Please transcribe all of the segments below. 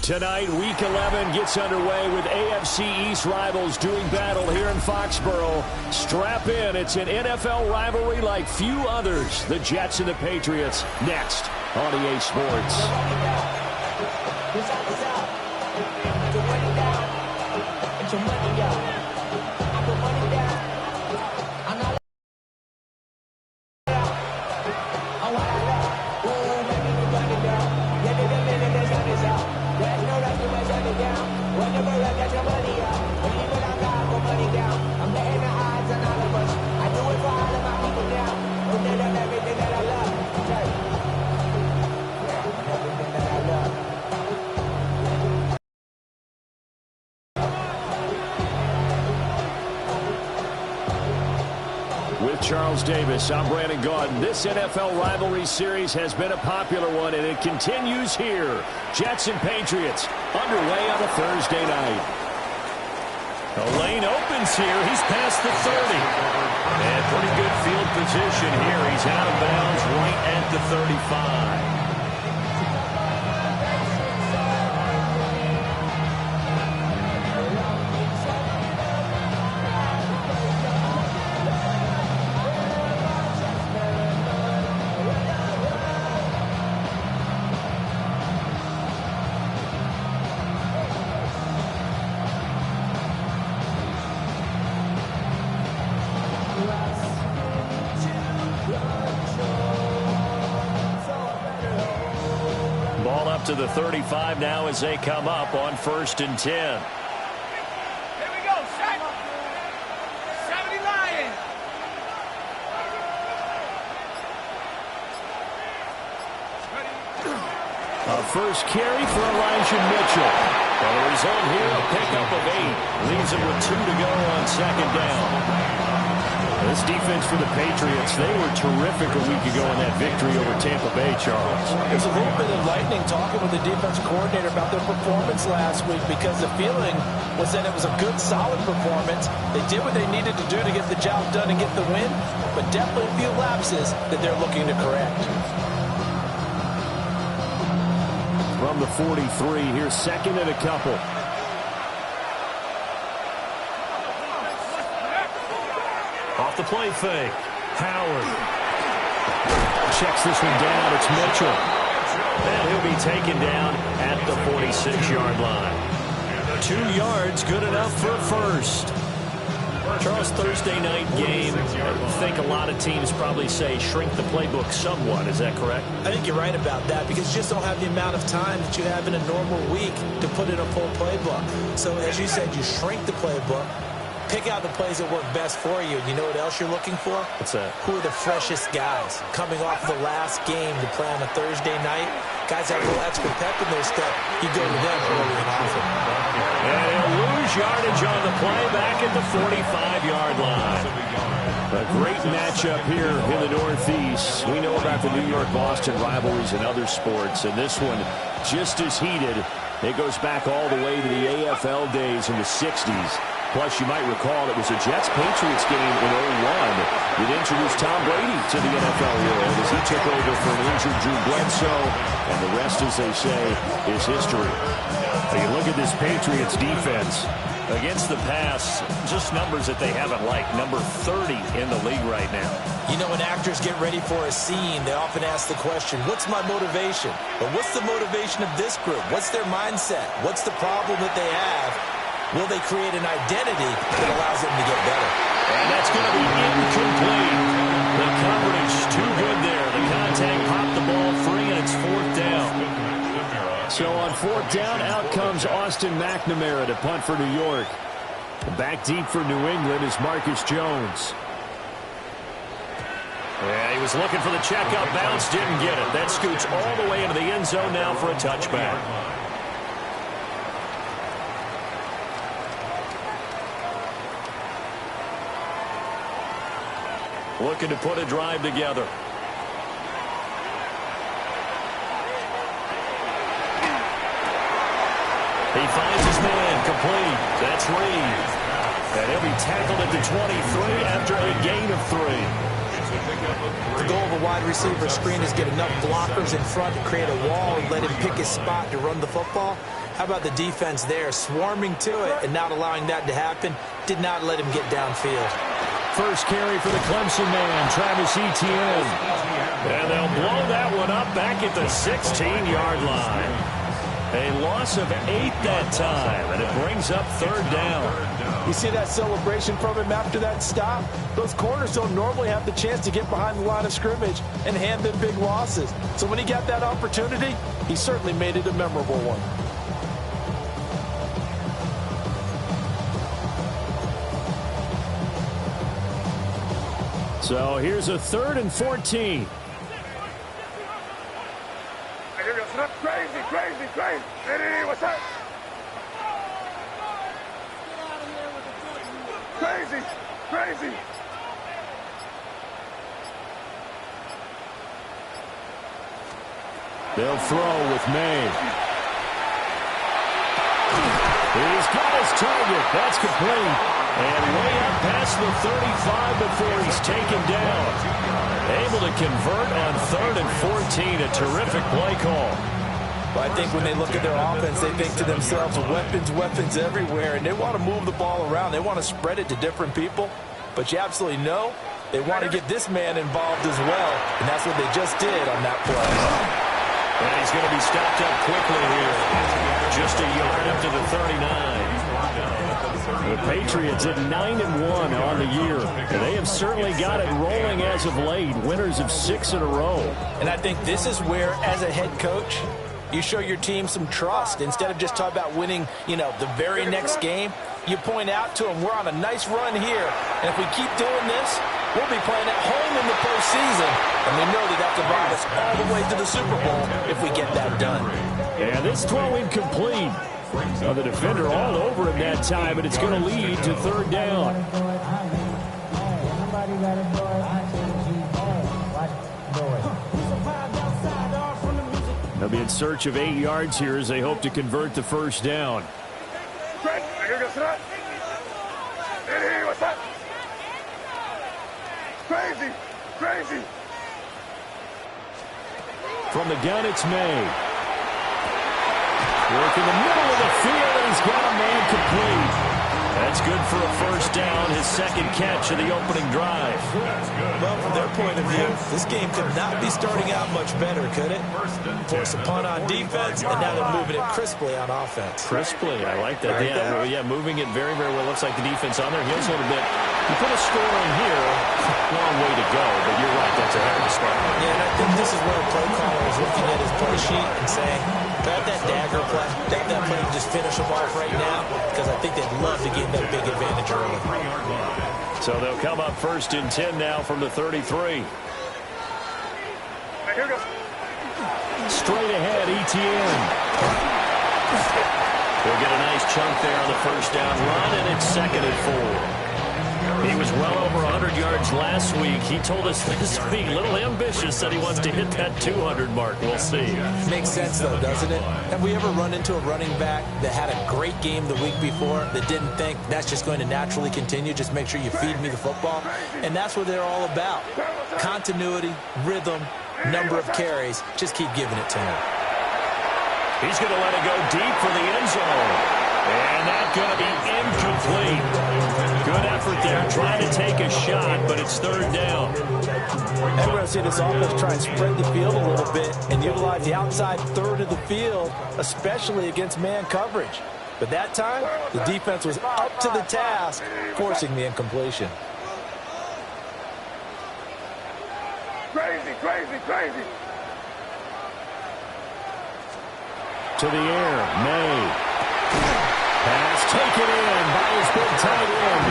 Tonight, Week 11 gets underway with AFC East rivals doing battle here in Foxborough. Strap in. It's an NFL rivalry like few others. The Jets and the Patriots next on EA Sports. With Charles Davis, I'm Brandon Gaudin. This NFL rivalry series has been a popular one, and it continues here. Jets and Patriots underway on a Thursday night. The lane opens here. He's past the 30. And pretty good field position here. He's out of bounds right at the 35. Ball up to the 35 now as they come up on 1st and 10. Here we go, 70 Lions. A first carry for Elijah Mitchell. Well, the result here, a pickup of 8. Leaves him with 2 to go on 2nd down. This defense for the Patriots, they were terrific a week ago in that victory over Tampa Bay, Charles. There's a little bit of lightning talking with the defensive coordinator about their performance last week because the feeling was that it was a good, solid performance. They did what they needed to do to get the job done and get the win, but definitely a few lapses that they're looking to correct. From the 43, here's 2nd and a couple. Off the play fake. Howard checks this one down. It's Mitchell. And he'll be taken down at the 46-yard line. 2 yards, good enough for a first. Charles, Thursday night game. I think a lot of teams probably say shrink the playbook somewhat. Is that correct? I think you're right about that because you just don't have the amount of time that you have in a normal week to put in a full playbook. So as you said, you shrink the playbook. Pick out the plays that work best for you. You know what else you're looking for? What's that? Who are the freshest guys coming off the last game to play on a Thursday night? Guys have a little extra pep in their step. You go to them early and often. And he'll lose yardage on the play back at the 45-yard line. A great matchup here in the Northeast. We know about the New York-Boston rivalries in other sports, and this one just as heated. It goes back all the way to the AFL days in the 60s. Plus, you might recall it was a Jets-Patriots game in 01 that introduced Tom Brady to the NFL world as he took over for an injured Drew Bledsoe, and the rest, as they say, is history. You look at this Patriots defense against the pass, just numbers that they haven't liked. Number 30 in the league right now. You know, when actors get ready for a scene, they often ask the question, what's my motivation? But what's the motivation of this group? What's their mindset? What's the problem that they have? Will they create an identity that allows them to get better? And that's going to be incomplete. The coverage too good there. The contact popped the ball free, and it's 4th down. So on 4th down, out comes Austin McNamara to punt for New York. Back deep for New England is Marcus Jones. Yeah, he was looking for the checkup bounce, didn't get it. That scoots all the way into the end zone now for a touchback. Looking to put a drive together. He finds his man, complete. That's Reed. And he'll be tackled at the 23 after a gain of 3. The goal of a wide receiver screen is get enough blockers in front to create a wall and let him pick his spot to run the football. How about the defense there, swarming to it and not allowing that to happen? Did not let him get downfield. First carry for the Clemson man, Travis Etienne. And they'll blow that one up back at the 16-yard line. A loss of 8 that time, and it brings up third down. You see that celebration from him after that stop? Those corners don't normally have the chance to get behind the line of scrimmage and hand them big losses. So when he got that opportunity, he certainly made it a memorable one. So here's a 3rd and 14. Crazy, crazy, crazy. Hey, what's up? Crazy, crazy. They'll throw with May. He's got his target. That's complete. And way up past the 35 before he's taken down. Able to convert on 3rd and 14. A terrific play call. Well, I think when they look at their offense, they think to themselves, weapons, weapons everywhere, and they want to move the ball around. They want to spread it to different people. But you absolutely know they want to get this man involved as well, and that's what they just did on that play. And he's going to be stopped up quickly here. Just a yard up to the 39. The Patriots at 9-1 on the year. And they have certainly got it rolling as of late. Winners of 6 in a row. And I think this is where, as a head coach, you show your team some trust. Instead of just talking about winning, the very next game, you point out to them, we're on a nice run here. And if we keep doing this, we'll be playing at home in the postseason. And we know that could bring us all the way to the Super Bowl if we get that done. And this throw incomplete. The defender all over him that time, but it's going to lead to 3rd down. They'll be in search of 8 yards here as they hope to convert the first down. What's up? Crazy, crazy. From the gun, it's May. Work in the middle of the field, and he's got a man complete. That's good for a first down, his second catch of the opening drive. Well, from their point of view, this game could not be starting out much better, could it? Force a punt on defense, and now they're moving it crisply on offense. Crisply, I like that. Yeah, moving it very, very well. Looks like the defense on their heels a little bit. You put a score in here, long way to go, but you're right, that's a heck of a start. Yeah, and I think this is where a play caller is looking at his play sheet and saying, grab that dagger play, take that play and just finish them off right now, because I think they'd love to get that big advantage early. So they'll come up 1st and 10 now from the 33. Straight ahead, Etienne. They'll get a nice chunk there on the first down run, and it's 2nd and 4. He was well over 100 yards last week. He told us this week, a little ambitious, said he wants to hit that 200 mark. We'll see. Makes sense, though, doesn't it? Have we ever run into a running back that had a great game the week before that didn't think that's just going to naturally continue? Just make sure you feed me the football. And that's what they're all about. Continuity, rhythm, number of carries. Just keep giving it to him. He's going to let it go deep for the end zone. And that's going to be incomplete. Good effort there, trying to take a shot, but it's 3rd down. And we're going to see this offense try and spread the field a little bit and utilize the outside third of the field, especially against man coverage. But that time, the defense was up to the task, forcing the incompletion. Crazy, crazy, crazy. To the air, May. Pass taken in by his big tight end.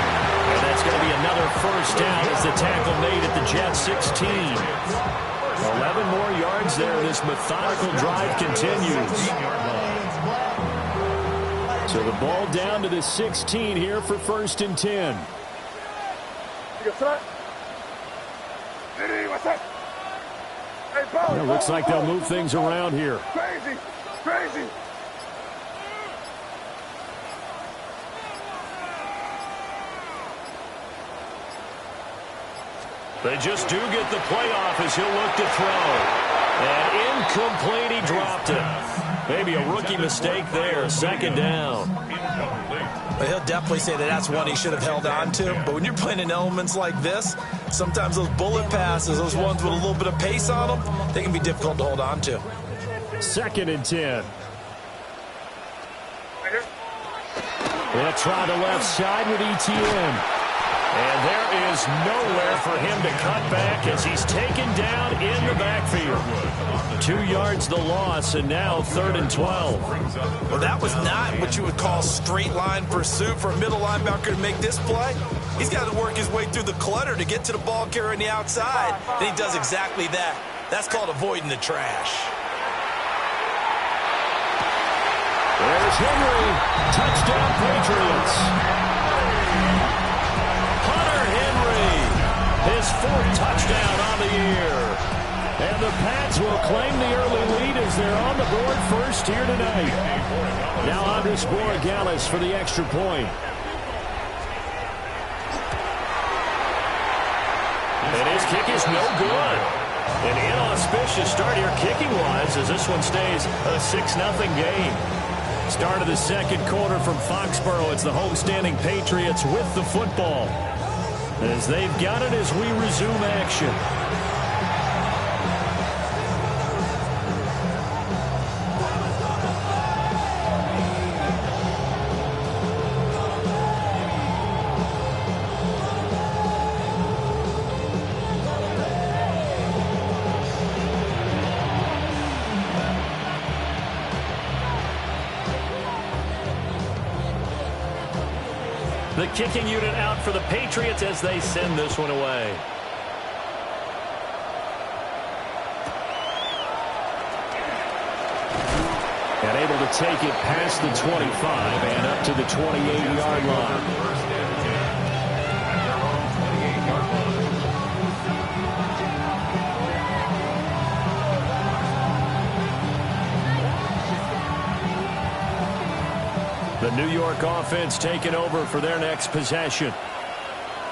And that's going to be another first down as the tackle made at the Jets 16. 11 more yards there. This methodical drive continues. So the ball down to the 16 here for 1st and 10. It looks like they'll move things around here. Crazy, crazy. They just do get the playoff as he'll look to throw. And incomplete, he dropped it. Maybe a rookie mistake there. Second down. But he'll definitely say that that's one he should have held on to. But when you're playing in elements like this, sometimes those bullet passes, those ones with a little bit of pace on them, they can be difficult to hold on to. 2nd and 10. They'll try the left side with ETN. And there is nowhere for him to cut back as he's taken down in the backfield. 2 yards the loss, and now 3rd and 12. Well, that was not what you would call straight line pursuit for a middle linebacker to make this play. He's got to work his way through the clutter to get to the ball carrier on the outside, and he does exactly that. That's called avoiding the trash. There's Henry. Touchdown, Patriots. His 4th touchdown on the year. And the Pats will claim the early lead as they're on the board first here tonight. Now Andres Borregales for the extra point. And his kick is no good. An inauspicious start here kicking-wise as this one stays a 6-0 game. Start of the 2nd quarter from Foxborough. It's the homestanding Patriots with the football, as they've got it as we resume action. The kicking unit out for the Patriots as they send this one away. And able to take it past the 25 and up to the 28-yard line. The New York offense taking over for their next possession.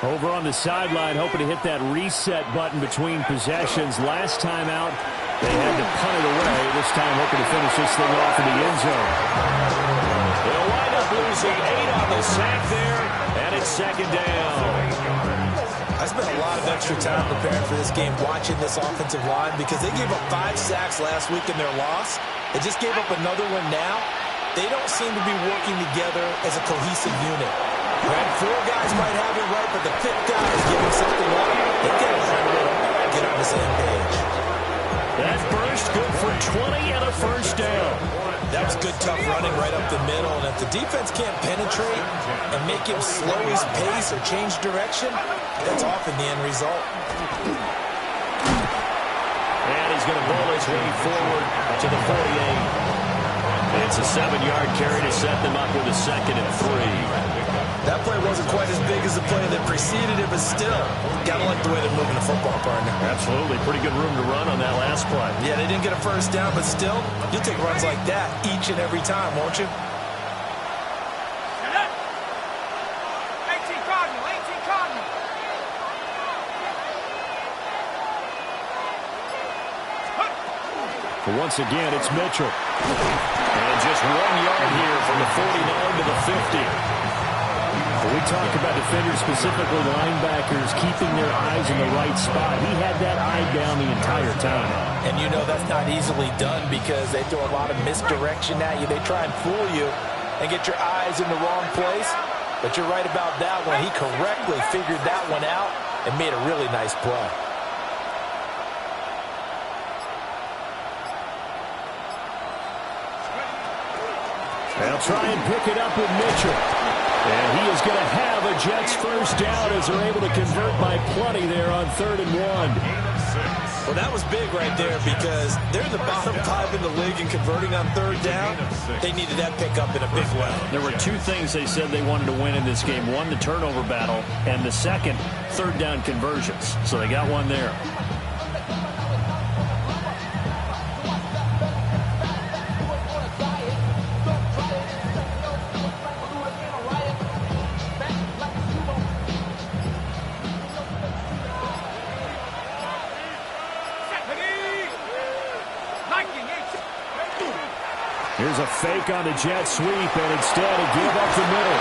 Over on the sideline, hoping to hit that reset button between possessions. Last time out, they had to punt it away. This time, hoping to finish this thing off in the end zone. They'll wind up losing 8 on the sack there, and it's 2nd down. I spent a lot of extra time preparing for this game, watching this offensive line, because they gave up 5 sacks last week in their loss. They just gave up another one now. They don't seem to be working together as a cohesive unit. Right? 4 guys might have it right, but the 5th guy is giving something up. They got to find a way to get on the same page. That burst good for 20 and a first down. That was good, tough running right up the middle. And if the defense can't penetrate and make him slow his pace or change direction, that's often the end result. And he's going to bowl his way forward to the 48. It's a 7-yard carry to set them up with a 2nd and 3. That play wasn't quite as big as the play that preceded it, but still, got to like the way they're moving the football, partner. Absolutely. Pretty good room to run on that last play. Yeah, they didn't get a first down, but still, you'll take runs like that each and every time, won't you? 18 Cardinal, 18 Cardinal. But once again, it's Mitchell. And just 1 yard here from the 49 to the 50. When we talk about defenders, specifically linebackers, keeping their eyes in the right spot, he had that eye down the entire time. And you know that's not easily done because they throw a lot of misdirection at you. They try and fool you and get your eyes in the wrong place. But you're right about that one. He correctly figured that one out and made a really nice play. They'll try and pick it up with Mitchell. And he is going to have a Jets first down as they're able to convert by plenty there on 3rd and 1. Well, that was big right there because they're the bottom 5 in the league in converting on 3rd down. They needed that pickup in a big way. There were 2 things they said they wanted to win in this game. One, the turnover battle, and the second, 3rd down conversions. So they got one there. Here's a fake on the jet sweep, and instead a give up the middle.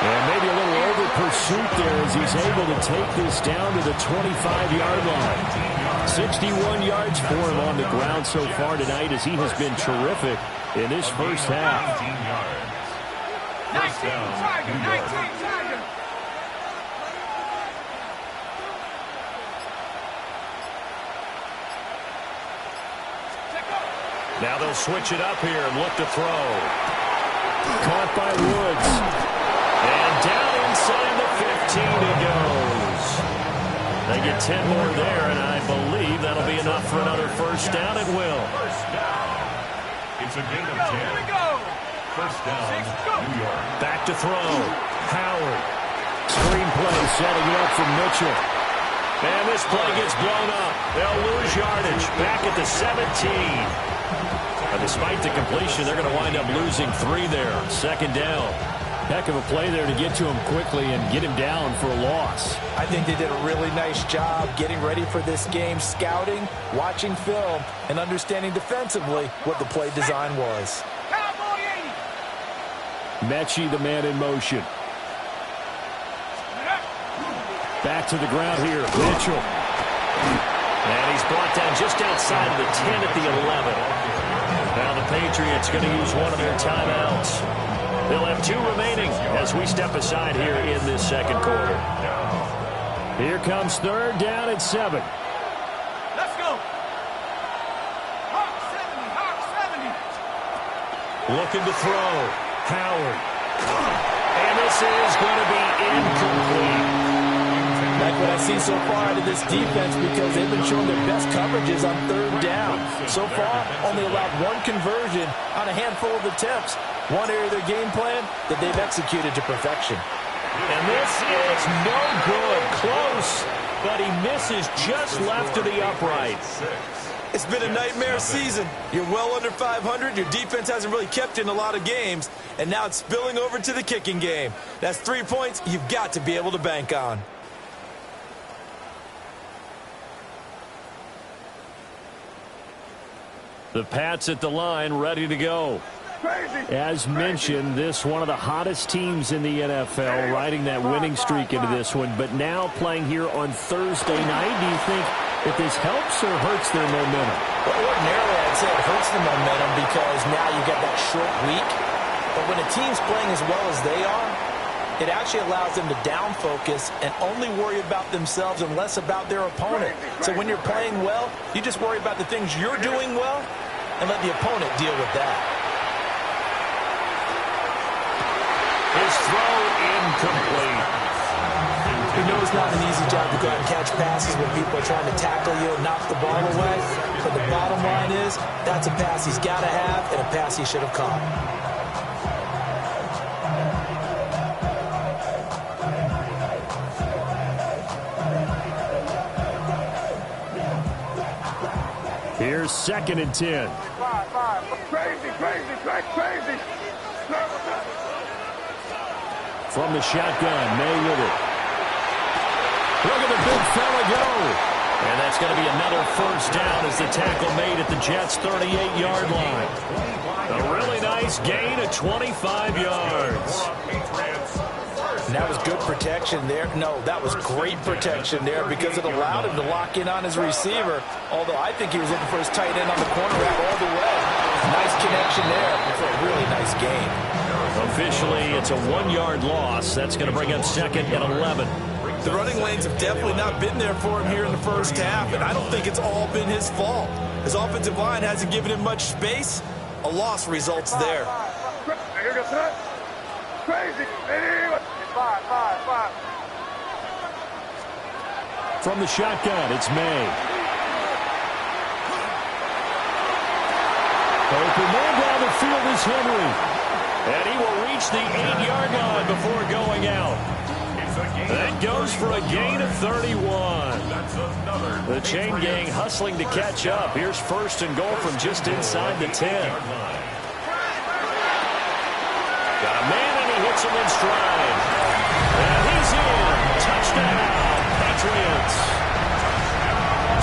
And maybe a little over pursuit there as he's able to take this down to the 25-yard line. 61 yards for him on the ground so far tonight as he has been terrific in this first half. 19 Tiger. Now they'll switch it up here and look to throw. Caught by Woods. And down inside the 15 he goes. They get 10 more there, and I believe that'll be enough for another first down. It will. It's a gain of 10. Here we go. First down, New York. Back to throw. Howard. Screenplay setting it up for Mitchell. And this play gets blown up. They'll lose yardage. Back at the 17. Despite the completion, they're going to wind up losing 3 there. Second down. Heck of a play there to get to him quickly and get him down for a loss. I think they did a really nice job getting ready for this game, scouting, watching film, and understanding defensively what the play design was. Mechie, the man in motion. Back to the ground here. Mitchell. And he's brought down just outside of the 10 at the 11. Now the Patriots going to use one of their timeouts. They'll have 2 remaining as we step aside here in this second quarter. Here comes third down at 7. Let's go. Hawk 70. Looking to throw. Howard. And this is going to be incomplete. Like what I've seen so far out of this defense, because they've been showing their best coverages on third down. So far, only allowed 1 conversion on a handful of attempts. One area of their game plan that they've executed to perfection. And this is no good. Close, but he misses just left to the upright. It's been a nightmare season. You're well under 500. Your defense hasn't really kept in a lot of games. And now it's spilling over to the kicking game. That's 3 points you've got to be able to bank on. The Pats at the line, ready to go. As mentioned, this one of the hottest teams in the NFL, riding that winning streak into this one, but now playing here on Thursday night. Do you think that this helps or hurts their momentum? Well, ordinarily, I'd say it hurts the momentum because now you get that short week. But when a team's playing as well as they are, it actually allows them to down focus and only worry about themselves and less about their opponent. So when you're playing well, you just worry about the things you're doing well and let the opponent deal with that. His throw incomplete. You know it's not an easy job to go out and catch passes when people are trying to tackle you and knock the ball away. But the bottom line is that's a pass he's got to have and a pass he should have caught. Here's 2nd and 10. Crazy. From the shotgun, May with it. Look at the big fella go. And that's going to be another first down as the tackle made at the Jets' 38-yard line. A really nice gain of 25 yards. And that was good protection there. No, that was great protection there because it allowed him to lock in on his receiver, although I think he was looking for his tight end on the corner route all the way. Nice connection there for a really nice gain. Officially, it's a 1-yard loss. That's going to bring up 2nd and 11. The running lanes have definitely not been there for him here in the first half, and I don't think it's all been his fault. His offensive line hasn't given him much space. A loss results there. Crazy. Five. From the shotgun, it's May. Open man down the field is Henry. And he will reach the 8-yard line before going out. That goes for a gain of 31. The chain gang hustling to catch up. Here's 1st and goal from just inside the 10. Got a man and he hits him in stride. And he's in. Touchdown, Patriots.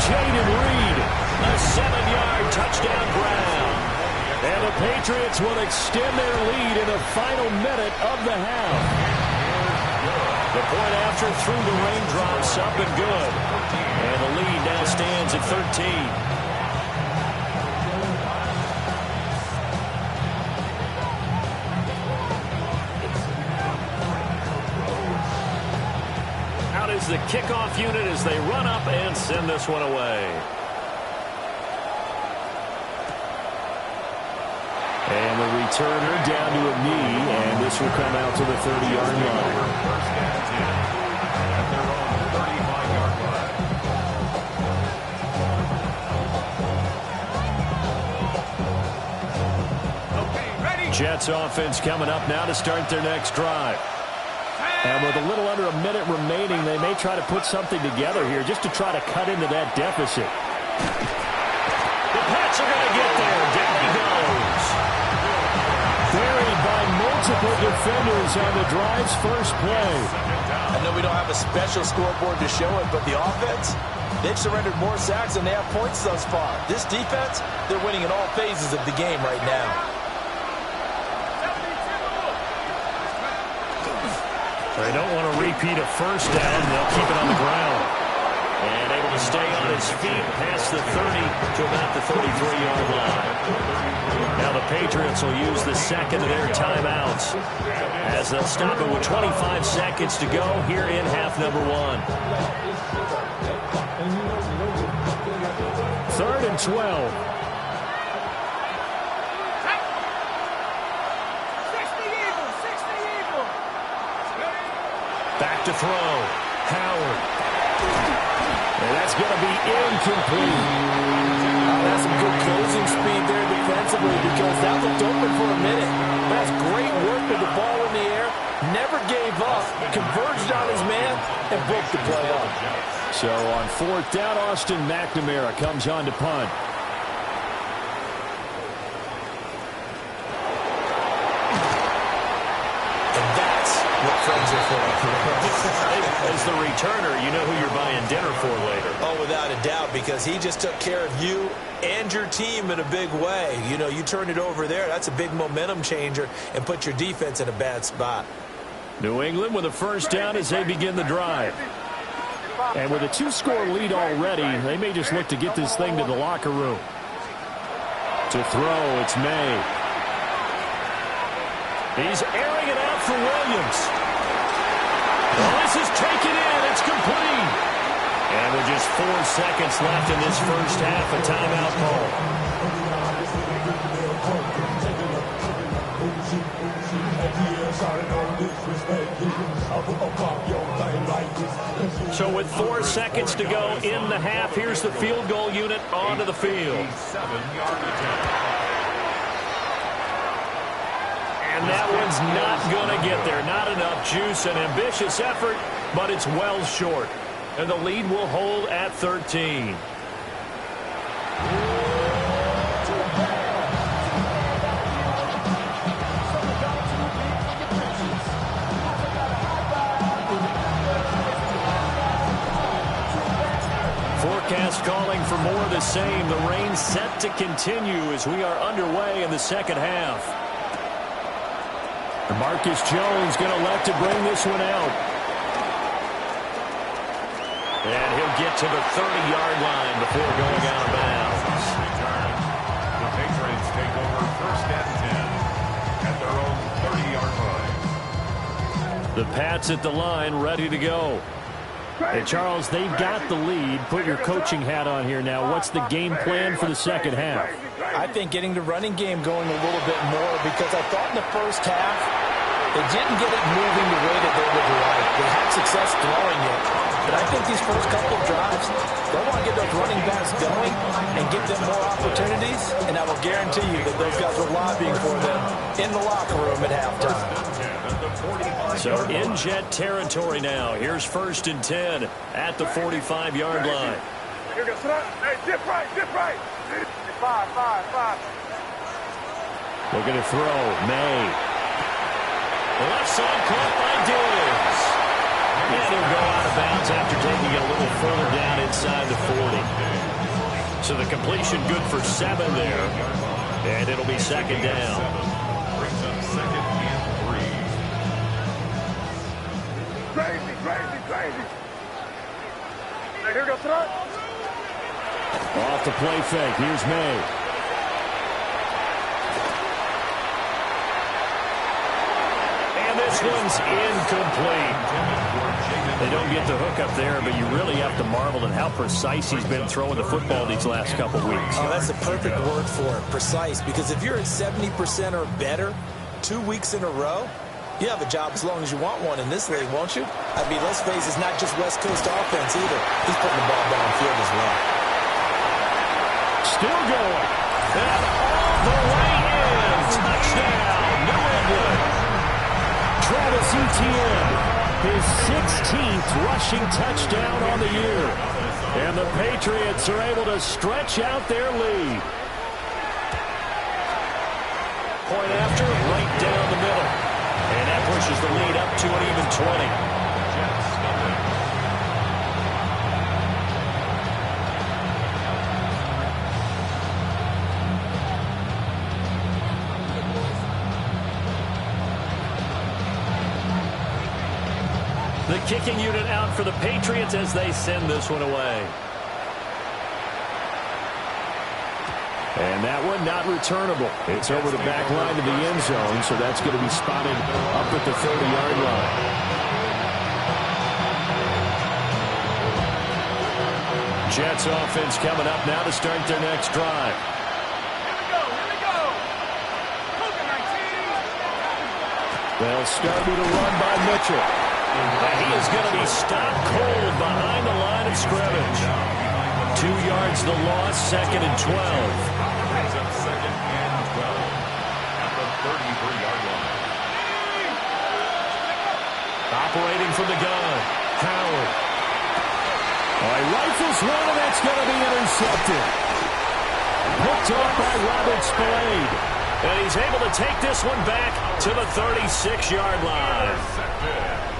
Jaden Reed, a 7-yard touchdown grab. And the Patriots Patriots will extend their lead in the final minute of the half. The point after through the raindrops, up and good. And the lead now stands at 13. Is the kickoff unit as they run up and send this one away. And the returner down to a knee, and this will come out to the 30-yard line. Jets offense coming up now to start their next drive. And with a little under a minute remaining, they may try to put something together here just to try to cut into that deficit. The Pats are going to get there. Down he goes. Buried by multiple defenders on the drive's first play. I know we don't have a special scoreboard to show it, but the offense, they've surrendered more sacks than they have points thus far. This defense, they're winning in all phases of the game right now. They don't want to repeat a first down. They'll keep it on the ground. And able to stay on his feet past the 30 to about the 33-yard line. Now the Patriots will use the second of their timeouts as they'll stop it with 25 seconds to go here in half number one. 3rd and 12. Back to throw. Howard. And that's going to be incomplete. That's some good closing speed there defensively because that looked open for a minute. That's great work with the ball in the air. Never gave up. Converged on his man and broke the play up. So on 4th down, Austin McNamara comes on to punt. As the returner, you know who you're buying dinner for later. Oh, without a doubt, because he just took care of you and your team in a big way. You know, you turned it over there. That's a big momentum changer and put your defense in a bad spot. New England with a first down as they begin the drive. And with a 2-score lead already, they may just look to get this thing to the locker room. To throw, it's May. He's airing it out for Williams. Well, this is taken in. It's complete. And with just 4 seconds left in this first half, a timeout call. So with 4 seconds to go in the half, here's the field goal unit onto the field. And that one's not going to get there. Not enough juice. An ambitious effort, but it's well short. And the lead will hold at 13. Forecast calling for more of the same. The rain set to continue as we are underway in the second half. Marcus Jones going to elect to bring this one out. And he'll get to the 30-yard line before going out of bounds. The Patriots take over 1st and 10 at their own 30-yard line. The Pats at the line, ready to go. Hey, Charles, they've got the lead. Put your coaching hat on here now. What's the game plan for the second half? I think getting the running game going a little bit more because I thought in the first half they didn't get it moving the way that they would like. They had success throwing it. But I think these first couple of drives, they want to get those running backs going and give them more opportunities. And I will guarantee you that those guys are lobbying for them in the locker room at halftime. So in Jet territory now. Here's 1st and 10 at the 45-yard line. Dip right. 5. Looking to throw. May. The left side caught by Diggs. And he'll go out of bounds after taking it a little further down inside the 40. So the completion good for 7 there. And it'll be second down. Brings up second and 3. Crazy, crazy, crazy. Hey, here goes tonight. Off the play fake. Here's May. And this one's incomplete. They don't get the hook up there, but you really have to marvel at how precise he's been throwing the football these last couple weeks. Oh, that's the perfect word for it, precise, because if you're at 70% or better 2 weeks in a row, you have a job as long as you want one in this league, won't you? I mean, let's face it, it's not just West Coast offense either. He's putting the ball downfield as well. Still going. And all the way in. Touchdown, New England. Travis Etienne, his 16th rushing touchdown on the year. And the Patriots are able to stretch out their lead. Point after, right down the middle. And that pushes the lead up to an even 20. The kicking unit out for the Patriots as they send this one away. And that one not returnable. It's over the back line to the end zone, so that's going to be spotted up at the 30-yard line. Jets offense coming up now to start their next drive. Here we go. They'll start with a run by Mitchell. And he is going to be stopped cold behind the line of scrimmage. 2 yards the loss, second and 12. Brings up second and 12 at the 33-yard line. Operating from the gun, Howard. He rifles one, and that's going to be intercepted. Picked off by Robert Spillane. And he's able to take this one back to the 36-yard line.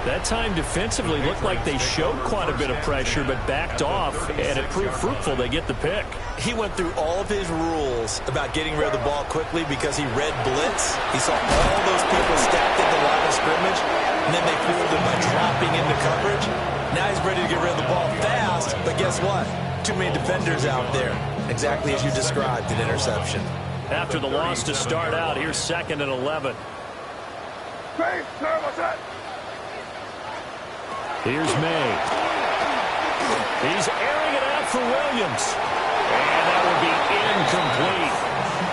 That time defensively looked like they showed quite a bit of pressure but backed off, and it proved fruitful. They get the pick. He went through all of his rules about getting rid of the ball quickly because he read blitz. He saw all those people stacked at the line of scrimmage, and then they fooled him by dropping into coverage. Now he's ready to get rid of the ball fast, but guess what? Too many defenders out there. Exactly as you described, an interception. After the loss to start out, here's second and 11. Crazy, sir, what's that? Here's May. He's airing it out for Williams. And that will be incomplete.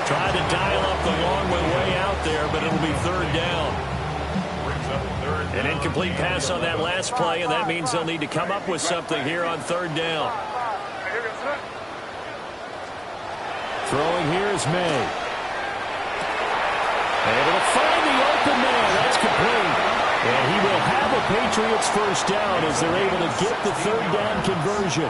Tried to dial up the long way out there, but it'll be third down. An incomplete pass on that last play, and that means they'll need to come up with something here on third down. Throwing here is May. Able to find the open man. That's complete. And he will have a Patriots first down as they're able to get the third down conversion.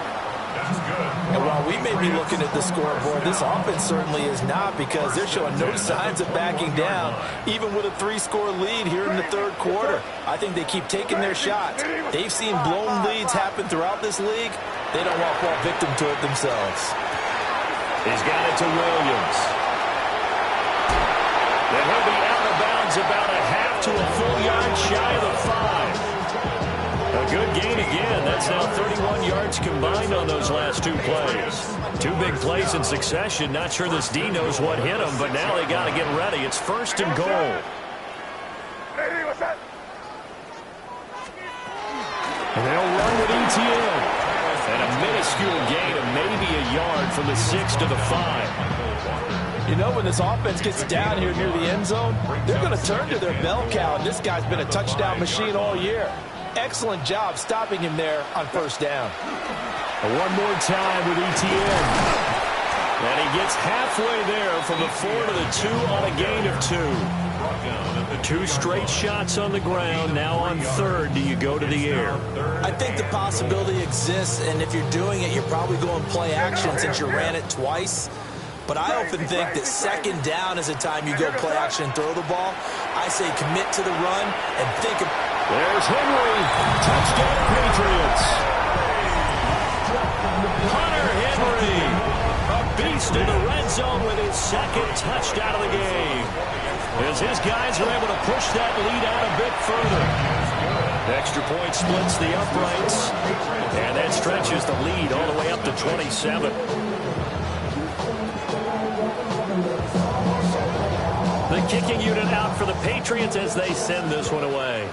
And while we may be looking at the scoreboard, this offense certainly is not, because they're showing no signs of backing down, even with a 3-score lead here in the third quarter. I think they keep taking their shots. They've seen blown leads happen throughout this league. They don't want to fall victim to it themselves. He's got it to Williams. Then he'll be out of bounds about a half to a full yard shy of the 5. A good gain again. That's now 31 yards combined on those last 2 plays. 2 big plays in succession. Not sure this D knows what hit him, but now they got to get ready. It's first and goal. Hey, what's that? And they'll run with Etienne. And a minuscule gain of maybe a yard from the 6 to the 5. You know, when this offense gets down here near the end zone, they're going to turn to their bell cow, and this guy's been a touchdown machine all year. Excellent job stopping him there on first down. And one more time with Etienne. And he gets halfway there from the 4 to the 2 on a gain of 2. 2 straight shots on the ground. Now on third, do you go to the air? I think the possibility exists, and if you're doing it, you're probably going play action since you ran it twice. But I often think that second down is a time you go play action and throw the ball. I say commit to the run and think of... There's Henry. Touchdown, Patriots. Hunter Henry. A beast in the red zone with his second touchdown of the game, as his guys are able to push that lead out a bit further. Extra point splits the uprights, and that stretches the lead all the way up to 27. The kicking unit out for the Patriots as they send this one away.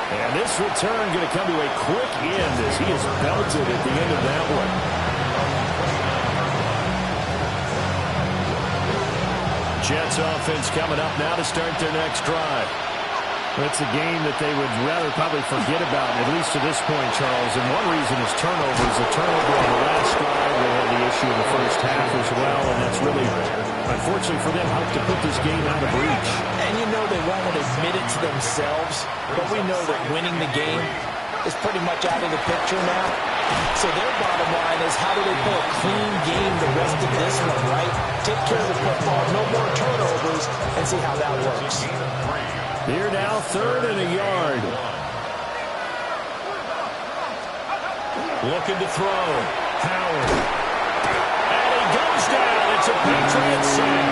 And this return going to come to a quick end as he is belted at the end of that one. Jets offense coming up now to start their next drive. It's a game that they would rather probably forget about, at least to this point, Charles. And one reason is turnovers. A turnover on the last drive. They had the issue in the first half as well, and that's really, unfortunately for them, helped to put this game out of reach. And you know they won't admit it to themselves, but we know that winning the game is pretty much out of the picture now. So their bottom line is, how do they play a clean game the rest of this one, right? Take care of the football, no more turnovers, and see how that works. Here now, 3rd and a yard. Looking to throw. Howard. And he goes down. It's a Patriot sack.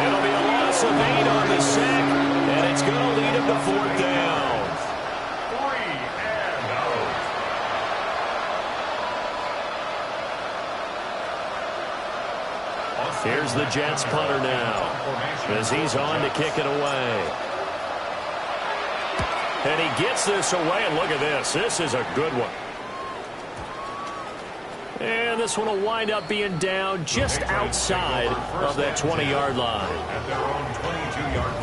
It'll be a loss of 8 on the sack, and it's going to lead him to 4th down. 3 and out. Here's the Jets punter now, as he's on to kick it away. And he gets this away, and look at this. This is a good one. And this one will wind up being down just outside of that 20-yard line. At their own 22-yard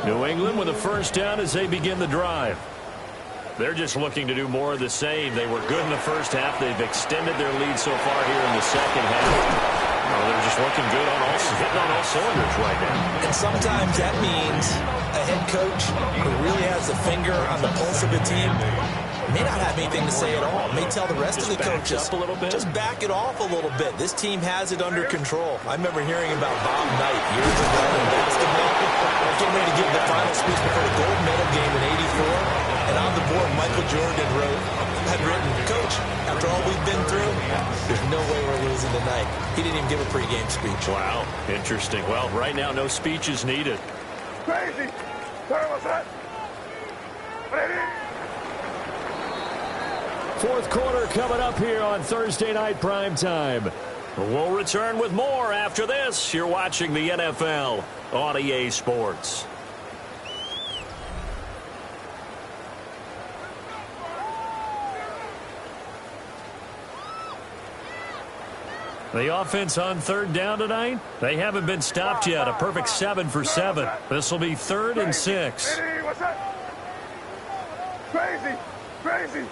line. New England with a first down as they begin the drive. They're just looking to do more of the same. They were good in the first half. They've extended their lead so far here in the second half. Oh, they're just looking good on hitting on all cylinders right now. And sometimes that means a head coach who really has a finger on the pulse of the team may not have anything to say at all. May tell the rest of the coaches, up a little bit. Just back it off a little bit. This team has it under control. I remember hearing about Bob Knight years ago in basketball. Getting ready to give the final speech before the gold medal game in '84. And on the board, Michael Jordan had written, "Coach, after all we've been through, there's no way we're losing tonight." He didn't even give a pregame speech. Wow, interesting. Well, right now, no speech is needed. Crazy. Sorry, what's that? Fourth quarter coming up here on Thursday Night Primetime. We'll return with more after this. You're watching the NFL on EA Sports. The offense on 3rd down tonight, they haven't been stopped yet. A perfect 7 for 7. This will be 3rd and 6. What's that? Crazy. Crazy.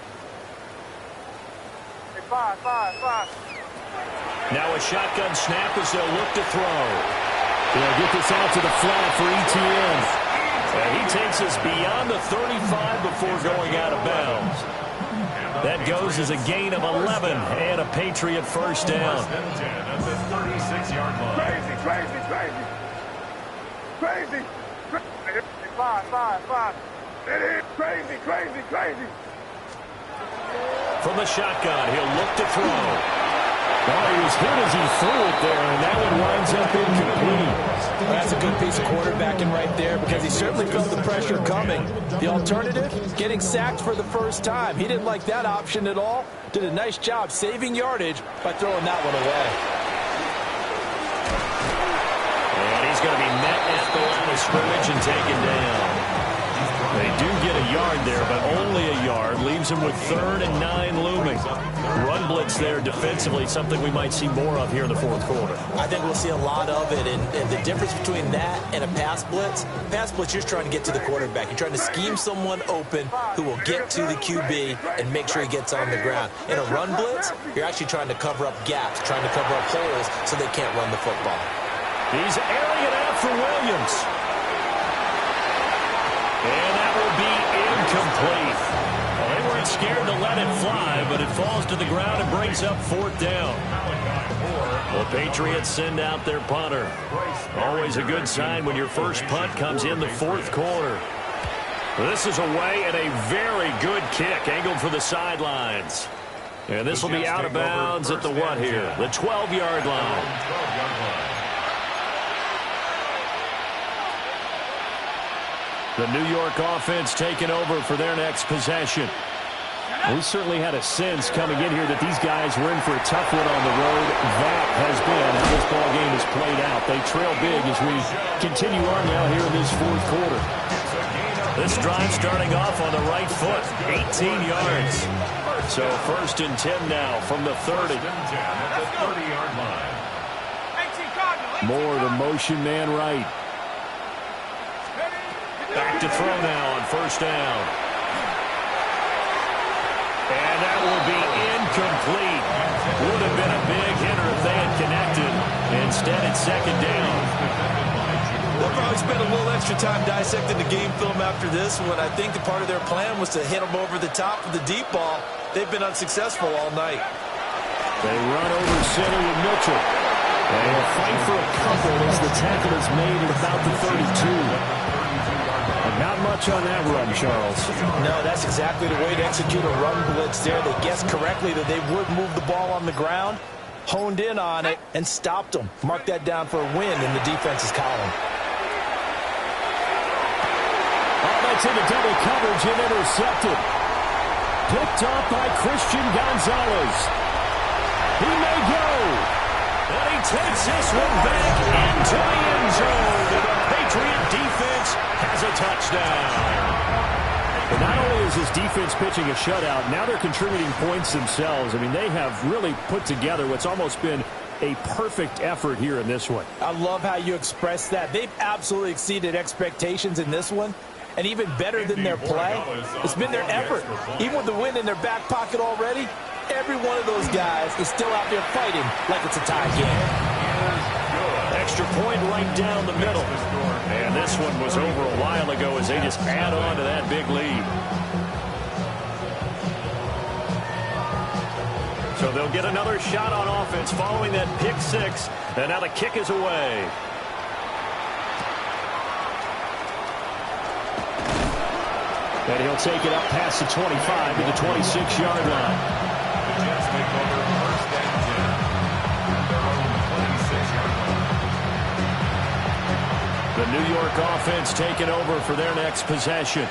Hey, 5. Now a shotgun snap as they'll look to throw. They'll get this out to the flat for ETN. And he takes us beyond the 35 before going out of bounds. That goes as a gain of 11 and a Patriot first down. At the 36-yard line. Crazy. 5. Crazy. From the shotgun, he'll look to throw. Well, he was hit as he threw it there, and that one winds up incomplete. That's a good piece of quarterbacking right there, because he certainly felt the pressure coming. The alternative, getting sacked for the first time. He didn't like that option at all. Did a nice job saving yardage by throwing that one away. And he's going to be met at the line of scrimmage and taken down. They do get a yard there, but only a yard. Leaves him with 3rd and 9 looming. Run blitz there defensively, something we might see more of here in the fourth quarter. I think we'll see a lot of it, and the difference between that and a pass blitz, you're trying to get to the quarterback. You're trying to scheme someone open who will get to the QB and make sure he gets on the ground. In a run blitz, you're actually trying to cover up gaps, trying to cover up holes so they can't run the football. He's airing it out for Williams. And that will be incomplete. Well, they weren't scared to let it fly, but it falls to the ground and brings up 4th down. The Patriots send out their punter. Always a good sign when your first punt comes in the fourth quarter. This is away and a very good kick angled for the sidelines. And this will be out of bounds at the what here? The 12-yard line. The New York offense taking over for their next possession. We certainly had a sense coming in here that these guys were in for a tough one on the road. That has been how this ball game has played out. They trail big as we continue on now here in this fourth quarter. This drive starting off on the right foot, 18 yards. So 1st and 10 now from the 30. More the motion man right. Back to throw now on 1st down. And that will be incomplete. Would have been a big hitter if they had connected. Instead, it's 2nd down. They'll probably spend a little extra time dissecting the game film after this one. I think the part of their plan was to hit them over the top of the deep ball. They've been unsuccessful all night. They run over center with Mitchell. And a fight for a couple as the tackle is made at about the 32. Not much on that run, Charles. No, that's exactly the way to execute a run blitz there. They guessed correctly that they would move the ball on the ground, honed in on it, and stopped them. Mark that down for a win in the defense's column. Oh, that's into double coverage and intercepted. Picked off by Christian Gonzalez. He may go. And he takes this one back into the end zone. The Patriot defense has a touchdown. But not only is this defense pitching a shutout, now they're contributing points themselves. I mean, they have really put together what's almost been a perfect effort here in this one. I love how you express that. They've absolutely exceeded expectations in this one. And even better than their play, it's been their effort. Even with the win in their back pocket already, every one of those guys is still out there fighting like it's a tie game. Extra point right down the middle. And this one was over a while ago as they just add on to that big lead. So they'll get another shot on offense following that pick six. And now the kick is away. And he'll take it up past the 25 to the 26-yard line. The Jets take over 1st and 10. Their own 26-yard line. The New York offense taking over for their next possession.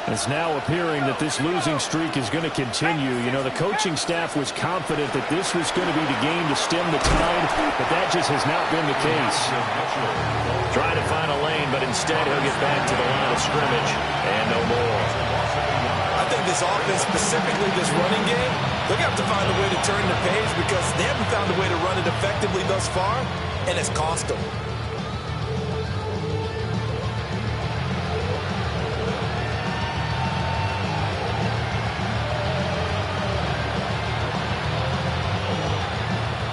It's now appearing that this losing streak is going to continue. You know, the coaching staff was confident that this was going to be the game to stem the tide, but that just has not been the case. Trying to find a lane, but instead he'll get back to the line of scrimmage and no more. I think this offense, specifically this running game, they're going to have to find a way to turn the page because they haven't found a way to run it effectively thus far, and it's cost them.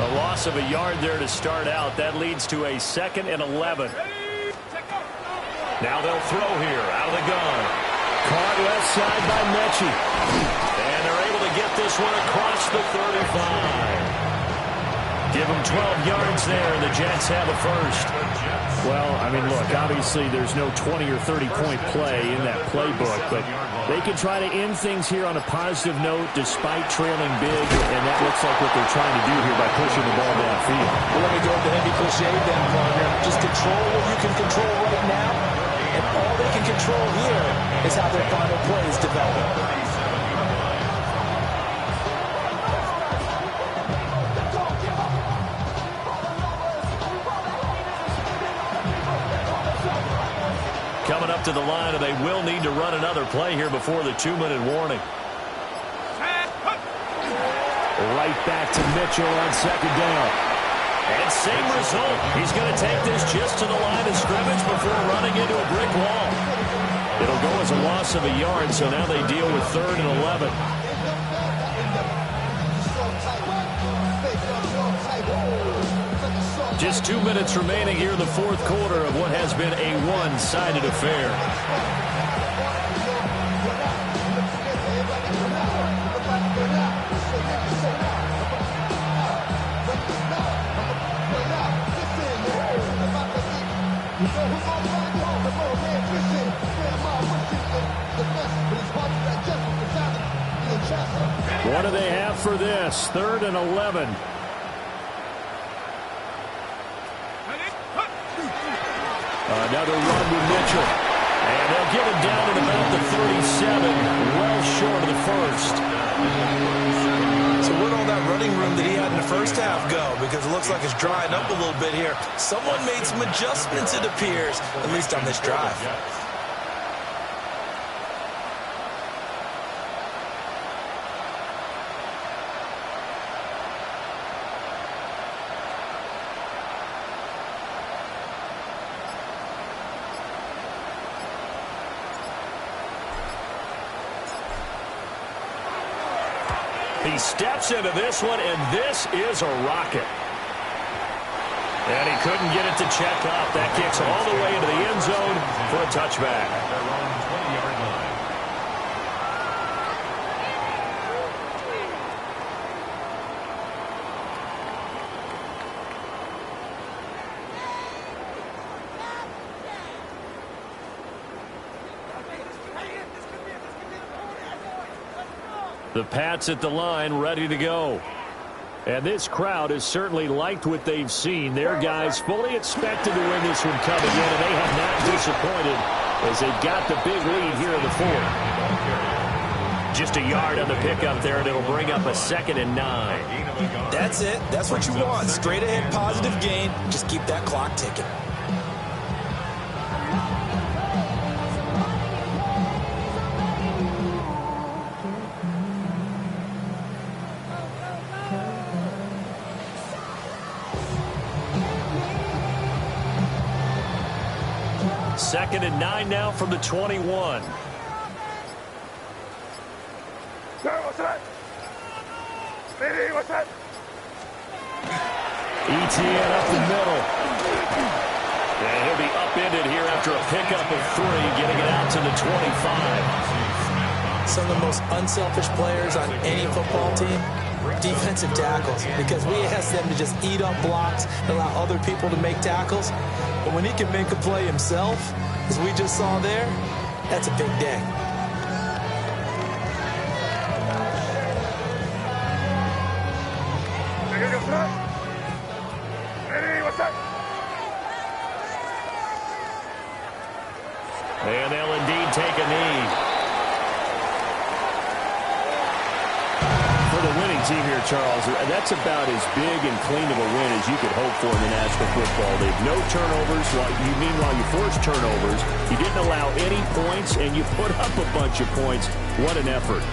A loss of a yard there to start out. That leads to a 2nd and 11. Now they'll throw here out of the gun. Caught left side by Mechie. And they're able to get this one across the 35. Give them 12 yards there, and the Jets have a first. Well, I mean, look, obviously there's no 20 or 30-point play in that playbook, but they can try to end things here on a positive note despite trailing big, and that looks like what they're trying to do here by pushing the ball downfield. Well, let me go with the heavy cliche then, partner. Just control what you can control right now, and all they can control here is how their final plays develop. Coming up to the line, and they will need to run another play here before the 2-minute warning. Right back to Mitchell on 2nd down. And same result. He's going to take this just to the line of scrimmage before running into a brick wall. It'll go as a loss of a yard, so now they deal with 3rd and 11. Just 2 minutes remaining here in the fourth quarter of what has been a one-sided affair. What do they have for this? 3rd and 11. Another run with Mitchell. And they'll get him down at about the 37, well short of the first. So where'd all that running room that he had in the first half go? Because it looks like it's drying up a little bit here. Someone made some adjustments, it appears, at least on this drive. He steps into this one, and this is a rocket. And he couldn't get it to check up. That kicks all the way into the end zone for a touchback. The Pats at the line, ready to go. And this crowd has certainly liked what they've seen. Their guys fully expected to win this one coming in, and they have not disappointed as they've got the big lead here in the 4th. Just a yard on the pickup there, and it'll bring up a 2nd and 9. That's it. That's what you want. Straight ahead positive gain. Just keep that clock ticking. Second and 9 now from the 21. What's that? Lady, what's that? ETN up the middle. And he'll be upended here after a pickup of 3, getting it out to the 25. Some of the most unselfish players on any football team, defensive tackles, because we ask them to just eat up blocks and allow other people to make tackles. But when he can make a play himself, as we just saw there, that's a big day. And they'll indeed take a knee. For the winning team here, Charles, that's about as big and clean of a win as you could hope for in the National Football League. No turnovers. While you forced turnovers, you didn't allow any points, and you put up a bunch of points. What an effort.